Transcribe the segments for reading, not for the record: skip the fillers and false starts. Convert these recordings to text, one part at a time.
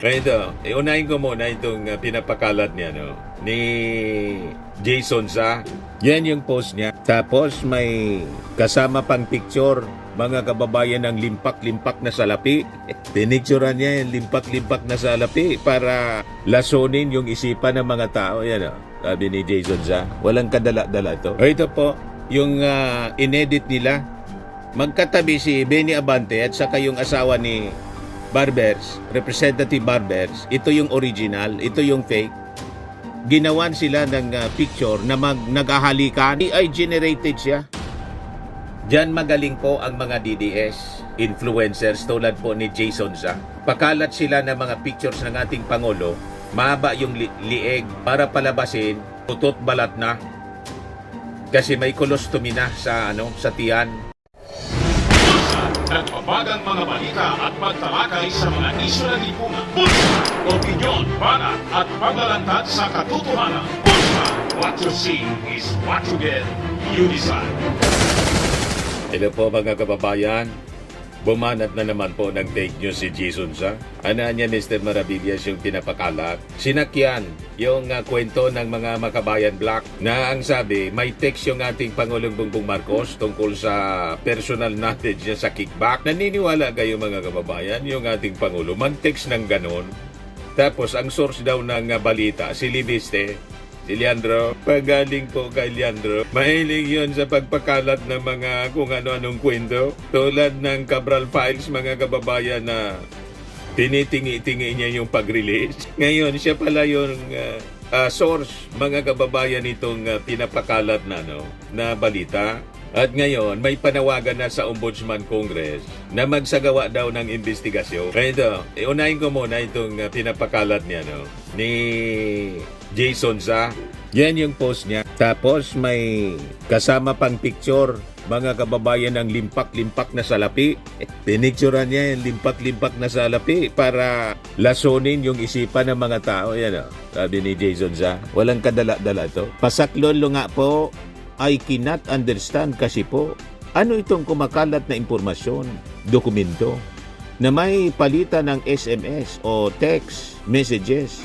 Ito, unahin ko muna itong pinapakalat niya, no? Ni Jason Sa. Yan yung post niya. Tapos may kasama pang picture, mga kababayan ng limpak-limpak na salapi. Pinicturean niya yung limpak-limpak na salapi para lasonin yung isipan ng mga tao. Yan, sabi ni Jason Sa. Walang kadala-dala ito. Ito po, yung inedit nila. Magkatabi si Benny Abante at saka yung asawa ni Barbers, Representative Barbers. Ito yung original, ito yung fake. Ginawan sila ng picture na naghahalikan. AI generated siya. Diyan magaling po ang mga DDS influencers tulad po ni Jason Sa. Pakalat sila ng mga pictures ng ating Pangulo, mahaba yung lieg para palabasin, tutot balat na. Kasi may colostomy na sa tiyan. Nagpapagang mga balita at pagtalakay sa mga isyu ng lipunan. Bulsa! Opinyon, banat at paglalantad sa katotohanan. Bulsa! What you see is what you get. You decide. Hello po mga kababayan. Bumanat na naman po ng fake news si Jason Sa. Ano niya Mr. Maravillas yung pinapakalat? Sinakyan yung kwento ng mga Makabayan Black na ang sabi, may text yung ating Pangulong Bongbong Marcos tungkol sa personal knowledge niya sa kickback. Naniniwala kayo mga kababayan yung ating Pangulo mag-text ng ganon? Tapos ang source daw ng balita, si Libiste, si Leandro, pagaling po kay Leandro. Mahilig yun sa pagpakalat ng mga kung ano-anong kwento. Tulad ng Cabral Files, mga kababayan na tinitingi-tingi niya yung pag-release. Ngayon, siya pala yung source, mga kababayan, itong pinapakalat na balita. At ngayon, may panawagan na sa Ombudsman Congress na magsagawa daw ng investigasyon. Ito, unahin ko muna itong pinapakalat niya, ni Jason Sa. Yan yung post niya. Tapos may kasama pang picture, mga kababayan ng limpak-limpak na salapi. Pinicturean niya yung limpak-limpak na salapi para lasonin yung isipan ng mga tao. Yan, sabi ni Jason Sa. Walang kadala-dala ito. Pasaklolo nga po, I cannot understand kasi po, ano itong kumakalat na impormasyon, dokumento, na may palitan ng SMS o text messages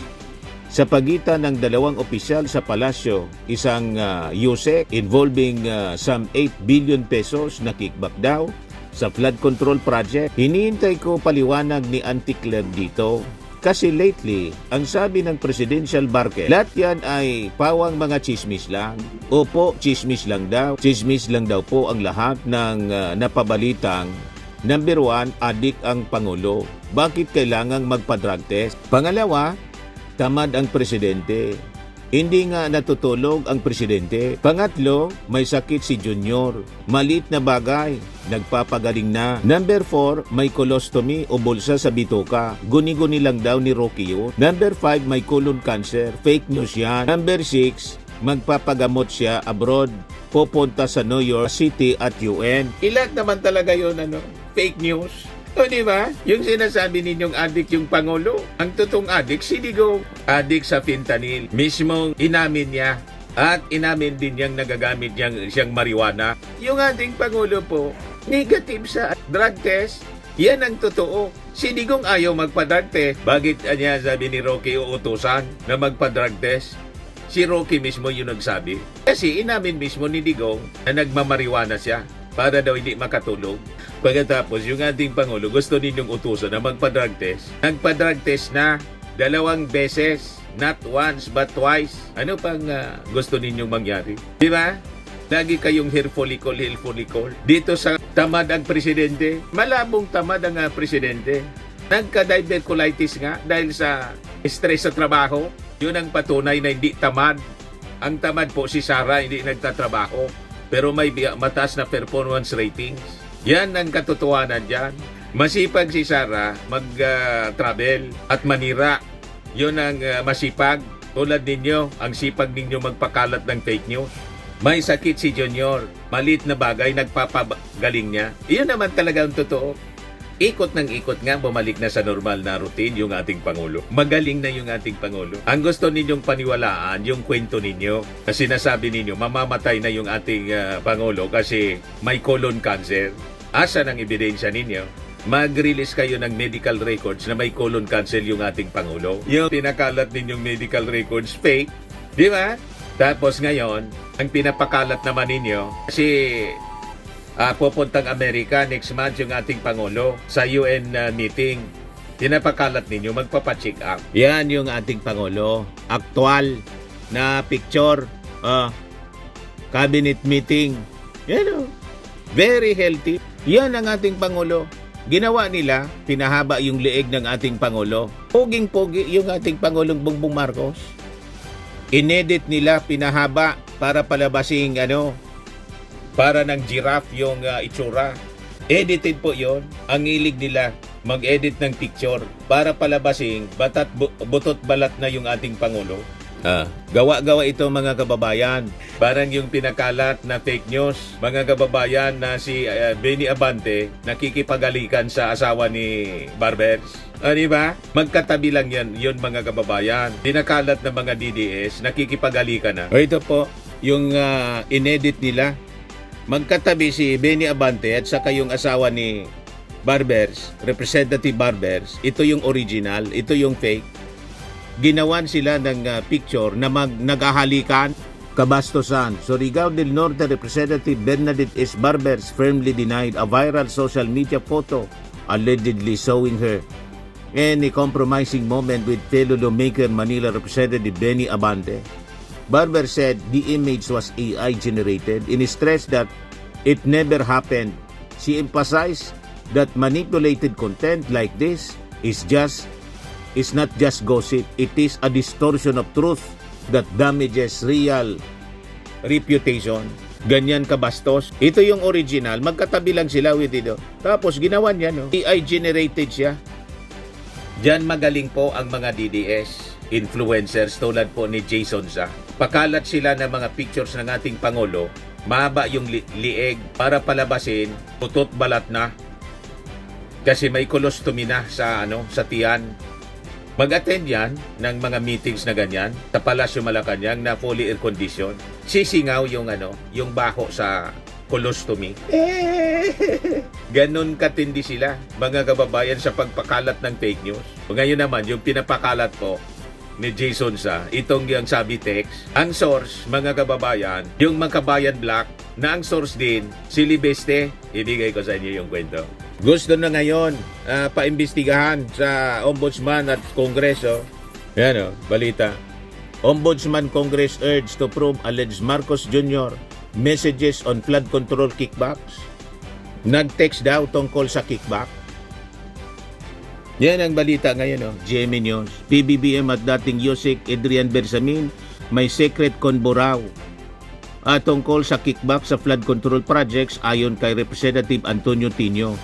sa pagitan ng dalawang opisyal sa palasyo, isang USEC involving some 8 billion pesos na kickback daw sa flood control project. Hinihintay ko paliwanag ni Auntie Claire dito. Kasi lately, ang sabi ng Presidential Barker, lahat yan ay pawang mga chismis lang. Opo, chismis lang daw. Chismis lang daw po ang lahat ng napabalitang number 1, adik ang Pangulo. Bakit kailangang magpa-drug test? Pangalawa, tamad ang Presidente. Hindi nga natutulog ang Presidente. Pangatlo, may sakit si Junior. Malit na bagay, nagpapagaling na. Number 4, may colostomy o bulsa sa bituka. Guni-guni lang daw ni Rocky yun. Number 5, may colon cancer. Fake news yan. Number 6, magpapagamot siya abroad. Pupunta sa New York City at UN. Ilan naman talaga yun, fake news. O diba? Yung sinasabi ninyong adik yung Pangulo, ang totoong adik, si Digong. Adik sa fentanyl. Mismong inamin niya. At inamin din niyang nagagamit siyang marijuana. Yung ating Pangulo po, negative sa drug test. Yan ang totoo. Si Digong ayaw magpa-drug test. Bakit niya sabi ni Rocky uutusan na magpa-drug test? Si Rocky mismo yung nagsabi. Kasi inamin mismo ni Digong na nagmamarijuana siya para daw hindi makatulog. Pagkatapos, yung ating Pangulo, gusto ninyong utusan na magpa-drug test. Nagpa-drug test na 2 beses, not once but twice. Ano pang gusto ninyong mangyari? Di ba? Lagi kayong hair follicle. Dito sa tamad ang Presidente, malabong tamad ang Presidente. Nagka-diverticulitis nga dahil sa stress sa trabaho. Yun ang patunay na hindi tamad. Ang tamad po si Sara, hindi nagtatrabaho. Pero may mataas na performance ratings. Yan ang katotohanan dyan. Masipag si Sara mag-travel at manira. Yun ang masipag. Tulad ninyo, ang sipag ninyo magpakalat ng fake news. May sakit si Junior. Malit na bagay, nagpapagaling niya. Iyon naman talaga ang totoo. Ikot ng ikot nga, bumalik na sa normal na routine yung ating Pangulo. Magaling na yung ating Pangulo. Ang gusto ninyong paniwalaan, yung kwento ninyo. Kasi nasabi ninyo, mamamatay na yung ating Pangulo kasi may colon cancer. Asan ang ebidensya ninyo? mag-release kayo ng medical records na may colon cancer yung ating Pangulo. Yung pinakalat ninyong medical records, fake. Di ba? Tapos ngayon, ang pinapakalat naman ninyo, kasi pupuntang Amerika next month yung ating Pangulo sa UN meeting. Pinapakalat ninyo, magpapacheck up. Yan yung ating Pangulo. Aktual na picture. Cabinet meeting. Yan o. Very healthy. Yan ang ating Pangulo. Ginawa nila, pinahaba yung leeg ng ating Pangulo. Poging-pogi yung ating Pangulong Bongbong Marcos. Inedit nila, pinahaba para palabasing para ng giraffe yung itsura. Edited po yon. Ang hilig nila mag-edit ng picture para palabasing butot balat na yung ating Pangulo. Gawa-gawa ito mga kababayan. Parang yung pinakalat na fake news, mga kababayan, na si Benny Abante nakikipagalikan sa asawa ni Barbers. Di ba? Magkatabi lang yun mga kababayan. Pinakalat ng mga DDS, nakikipagalikan na. Ito po, yung inedit nila. Magkatabi si Benny Abante at saka yung asawa ni Barbers, Representative Barbers. Ito yung original, ito yung fake. Ginawan sila ng picture na nag-ahalikan. Kabastosan, Surigao del Norte Representative Bernadette S. Barbers firmly denied a viral social media photo allegedly showing her in a compromising moment with fellow lawmaker Manila Representative Benny Abante. Barber said the image was AI generated and stressed that it never happened. She emphasized that manipulated content like this is not just gossip, it is a distortion of truth that damages real reputation. Ganyan kabastos. Ito yung original, magkatabi lang sila with ito. Tapos ginawa niya, AI generated siya. Diyan magaling po ang mga DDS influencers tulad po ni Jason Za. Pakalat sila ng mga pictures ng ating Pangulo, mahaba yung lieg para palabasin, putot balat na. Kasi may colostomy na sa tiyan. Mag-attend yan ng mga meetings na ganyan sa Palasyo Malacanang na fully air condition. Sisingaw yung yung baho sa colostomy. Ganon katindi sila, mga kababayan, sa pagpakalat ng fake news. Ngayon naman, yung pinapakalat po ni Jason Sa, itong yung sabi text, ang source, mga kababayan, yung Makabayan Black, na ang source din, si Libeste. Ibigay ko sa inyo yung kwento. Gusto na ngayon paimbestigahan sa Ombudsman at Kongreso. Yan balita. Ombudsman Congress urged to probe alleged Marcos Jr. messages on flood control kickbacks. Nag-text daw tungkol sa kickback. Yan ang balita ngayon, GMA News. PBBM at dating Yusek Adrian Bersamin may secret convo raw tungkol sa kickback sa flood control projects ayon kay Representative Antonio Tino.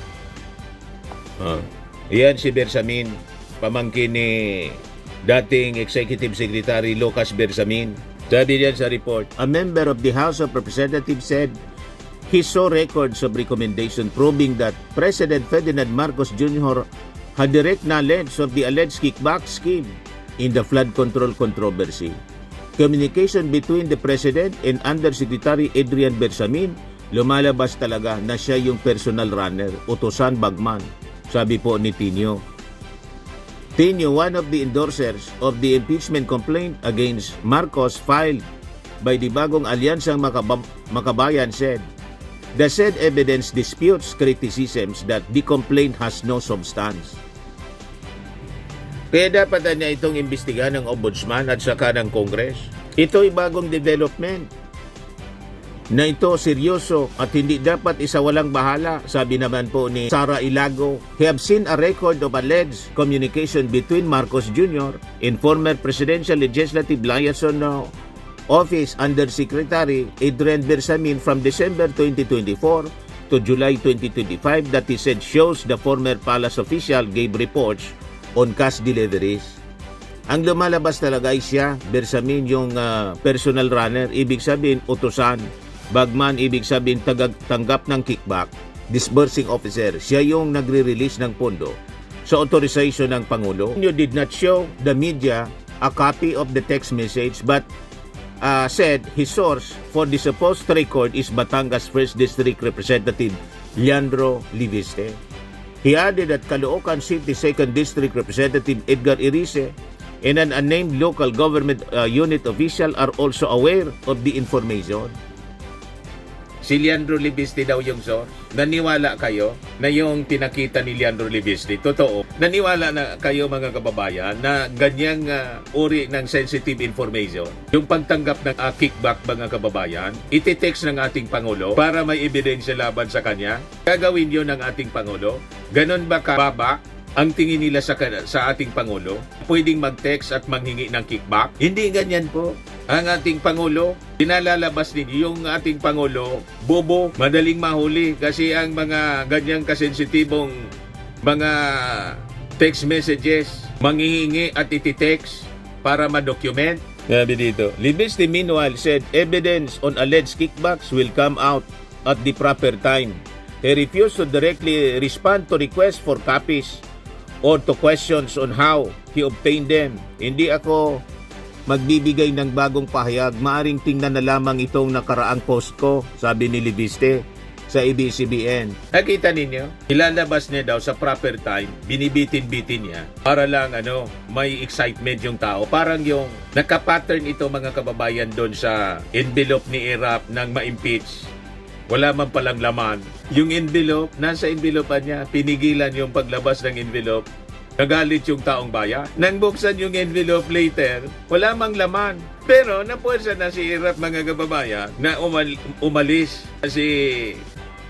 Yan si Bersamin, pamangkin ni dating Executive Secretary Lucas Bersamin. Sabi diyan sa report, a member of the House of Representatives said he saw records of recommendation proving that President Ferdinand Marcos Jr. had direct knowledge of the alleged kickback scheme in the flood control controversy. Communication between the President and Undersecretary Adrian Bersamin, lumalabas talaga na siya yung personal runner, utusan bagman, sabi po ni Tino. Tino, one of the endorsers of the impeachment complaint against Marcos filed by the Bagong Alyansang Makabayan, said, the said evidence disputes criticisms that the complaint has no substance. Kaya dapat niya itong imbestigahan ng Ombudsman at saka ng Congress. Ito ay bagong development na ito seryoso at hindi dapat isawalang bahala, sabi naman po ni Sara Ilago. He have seen a record of alleged communication between Marcos Jr. and former Presidential Legislative Liaison Office Undersecretary Adrian Bersamin from December 2024 to July 2025 that he said shows the former palace official gave reports on cash deliveries. Ang lumalabas talaga ay siya, Bersamin, yung personal runner, ibig sabihin utusan. Bagman, ibig sabihin tanggap ng kickback. Disbursing officer, siya yung nagre-release ng pondo sa authorization ng Pangulo. You did not show the media a copy of the text message but said his source for the supposed record is Batangas 1st District Representative Leandro Liviste. He added that Caloocan City 2nd District Representative Edgar Irice and an unnamed local government unit official are also aware of the information. Si Leandro Libiste daw yung source. Naniwala kayo na yung pinakita ni Leandro Libiste, totoo. Naniwala na kayo mga kababayan na ganyang uri ng sensitive information. Yung pagtanggap ng kickback mga kababayan, iti-text ng ating Pangulo para may ebidensya laban sa kanya. Gagawin yun ng ating Pangulo. Ganon ba kababa ang tingin nila sa ating Pangulo? Pwedeng mag-text at manghingi ng kickback? Hindi ganyan po. Ang ating Pangulo, pinalalabas din yung ating Pangulo, bobo, madaling mahuli kasi ang mga ganyang kasensitibong mga text messages, manghihingi at iti-text para ma-document. Sabi dito, Libiste meanwhile said evidence on alleged kickbacks will come out at the proper time. He refused to directly respond to requests for copies or to questions on how he obtained them. Hindi ako magbibigay ng bagong pahayag. Maaring tingnan na lamang itong nakaraang post ko, sabi ni Libiste sa ABS-CBN. Nakita ninyo? Ilalabas niya daw sa proper time, binibitin-bitin niya para lang may excitement yung tao. Parang yung nakapattern ito mga kababayan doon sa envelope ni Erap nang ma-impeach. Wala man palang laman. Yung envelope, nasa envelope niya, pinigilan yung paglabas ng envelope. Nagalit yung taong bayan. Nang buksan yung envelope later, wala mang laman. Pero napuwersa na si Erap mga kababayan na umalis. Kasi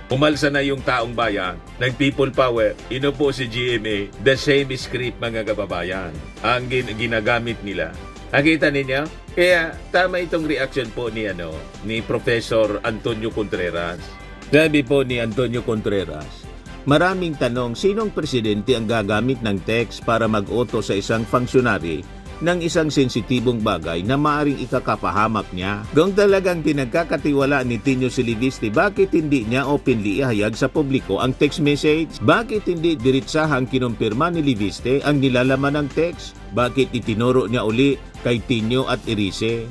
umalsa na yung taong bayan ng People Power. Inupo si GMA. The same script mga kababayan ang ginagamit nila. Nakita ninyo? Kaya tama itong reaction po ni Professor Antonio Contreras. Sabi po ni Antonio Contreras, maraming tanong, sinong presidente ang gagamit ng text para mag-auto sa isang funksyonary ng isang sensitibong bagay na maaring ikakapahamak niya? Kung talagang pinagkakatiwala ni Tino Siliviste, bakit hindi niya openly ihayag sa publiko ang text message? Bakit hindi diretsahang kinumpirma ni Liviste ang nilalaman ng text? Bakit itinuro niya uli kay Tino at Irice?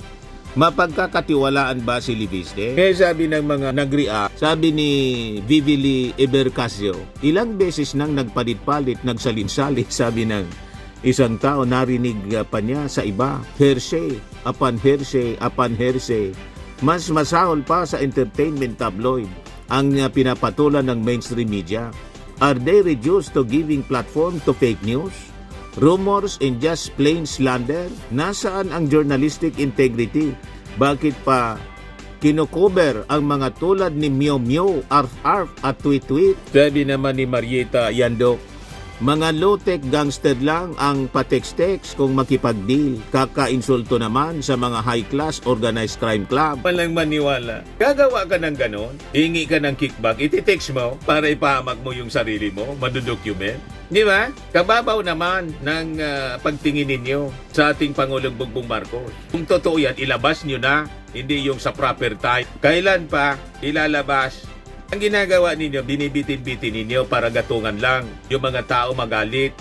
Mapagkakatiwalaan ba si Liviste? Kaya sabi ng mga nag-react, sabi ni Vivili Ebercasio, ilang beses nang nagpalit-palit, nagsalin-salit, sabi ng isang tao, narinig pa niya sa iba, hearsay, upon hearsay, upon hearsay. Mas masahol pa sa entertainment tabloid ang pinapatulan ng mainstream media. Are they reduced to giving platform to fake news? Rumors and just plain slander? Nasaan ang journalistic integrity? Bakit pa kinocover ang mga tulad ni Meow Meow, Arf Arf at Tweet Tweet? Sabi naman ni Marieta Yandok, mga low-tech gangster lang ang patext-text kung makipag-deal. Kaka-insulto naman sa mga high-class organized crime club. Walang maniwala. Gagawa ka ng ganon, hingi ka ng kickback, iti-text mo para ipahamak mo yung sarili mo, madudocument. Di ba? Kababaw naman ng pagtingin ninyo sa ating Pangulong Bongbong Marcos. Kung totoo yan, ilabas nyo na, hindi yung sa proper time. Kailan pa ilalabas? Ang ginagawa ninyo, binibitin-bitin ninyo para gatungan lang yung mga tao magalit.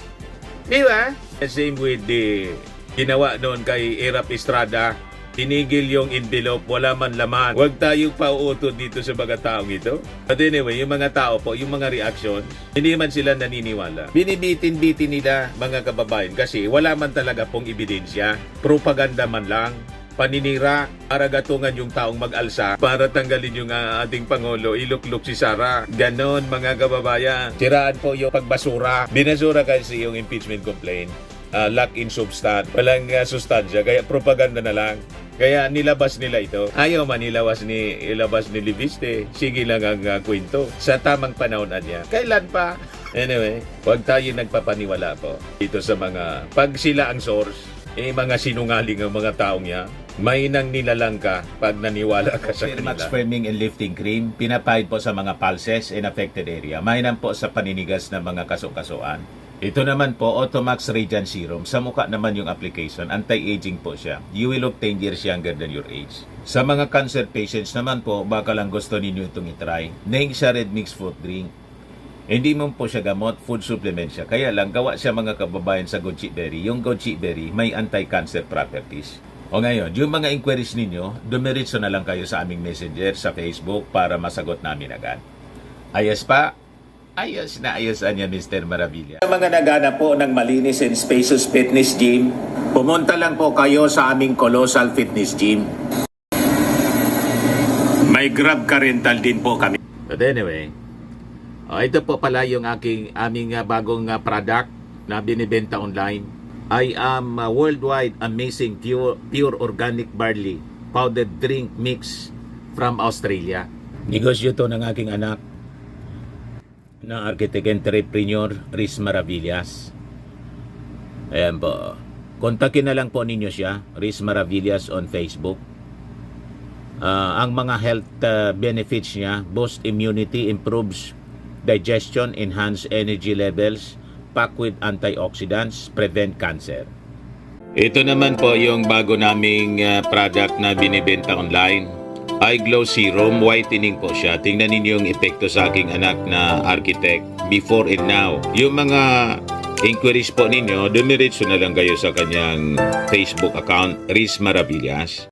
Di ba? Same with the ginawa noon kay Erap Estrada. Tinigil yung envelope, wala man laman. Huwag tayong pauutod dito sa mga taong ito. But anyway, yung mga tao po, yung mga reaction, hindi man sila naniniwala. Binibitin-bitin nila mga kababayan kasi wala man talaga pong ebidensya. Propaganda man lang. Paninira para gatungan yung taong mag-alsa para tanggalin yung ating Pangulo, ilukluk si Sara. Ganon mga kababayan. Siraan po yung pagbasura. Binasura kasi yung impeachment complaint. Lack in substance. Walang sustansya. Kaya propaganda na lang. Kaya nilabas nila ito. Ayaw man ilabas ni Liviste. Sige lang ang kwento. Sa tamang panahon niya. Kailan pa? Anyway, huwag tayo nagpapaniwala po dito sa mga, pag sila ang source, mga sinungaling ang mga taong yan. May nang nilalang ka pag naniwala ka sa kanila. Max Framing and Lifting Cream, pinapahid po sa mga pulses in affected area. Mainam po sa paninigas ng mga kaso-kasuan. Ito naman po, Automax Radiant Serum. Sa mukha naman yung application, anti-aging po siya. You will look 10 years younger than your age. Sa mga cancer patients naman po, baka lang gusto ninyo itong itry. Naing siya red mixed fruit drink. Hindi mo po siya gamot, food supplement siya. Kaya lang, gawa siya mga kababayan sa goji berry. Yung goji berry, may anti-cancer properties. O ngayon, yung mga inquiries ninyo, dumiritso na lang kayo sa aming messenger sa Facebook para masagot namin agad. Ayos pa? Ayos na ayos niya, Mr. Maravilla. Sa mga nagana po ng malinis and spacious fitness gym, pumunta lang po kayo sa aming Colossal Fitness Gym. May Grab ka rental din po kami. But anyway, ito po pala yung aming bagong product na binibenta online. I am worldwide amazing pure organic barley powdered drink mix from Australia. Negosyo to ng aking anak na architect entrepreneur Riz Maravillas. Ayan po. Kontakin na lang po ninyo siya, Riz Maravillas on Facebook. Ang mga health benefits niya, boost immunity, improves digestion, enhance energy levels, packed with antioxidants, prevent cancer. Ito naman po yung bago naming product na binibenta online. Eye Glow Serum, whitening po siya. Tingnan ninyo yung epekto sa aking anak na architect before and now. Yung mga inquiries po ninyo, dumiretso na lang kayo sa kanyang Facebook account, Riz Maravillas.